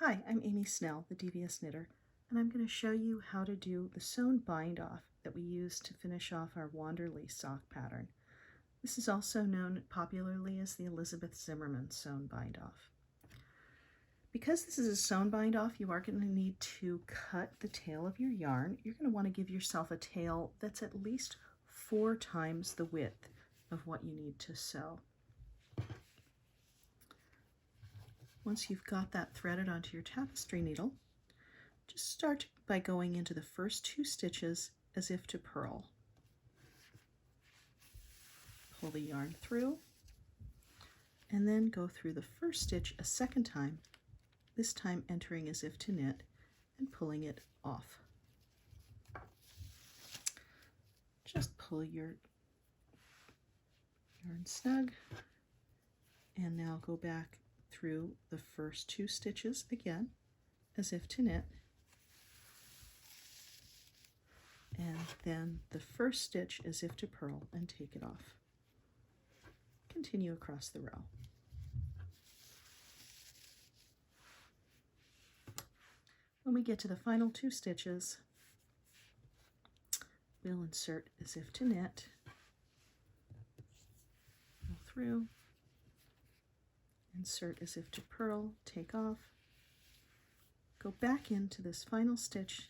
Hi, I'm Amy Snell, the Devious Knitter, and I'm going to show you how to do the Sewn Bind Off that we use to finish off our Wanderly sock pattern. This is also known popularly as the Elizabeth Zimmerman Sewn Bind Off. Because this is a sewn bind off, you are going to need to cut the tail of your yarn. You're going to want to give yourself a tail that's at least 4 times the width of what you need to sew. Once you've got that threaded onto your tapestry needle, just start by going into the first 2 stitches as if to purl. Pull the yarn through, and then go through the first stitch a second time, this time entering as if to knit and pulling it off. Just pull your yarn snug, and now go back through the first 2 stitches again as if to knit, and then the first stitch as if to purl and take it off. Continue across the row. When we get to the final 2 stitches, we'll insert as if to knit, go through, insert as if to purl, take off, go back into this final stitch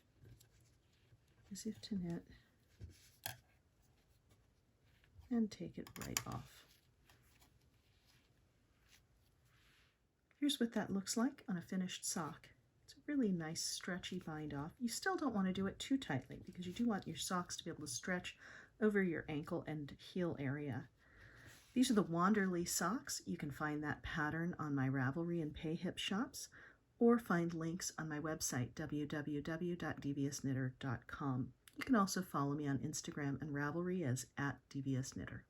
as if to knit, and take it right off. Here's what that looks like on a finished sock. It's a really nice stretchy bind off. You still don't want to do it too tightly because you do want your socks to be able to stretch over your ankle and heel area. These are the Wanderly socks. You can find that pattern on my Ravelry and Pay Hip shops, or find links on my website, www.deviousknitter.com. You can also follow me on Instagram and Ravelry as @deviousknitter.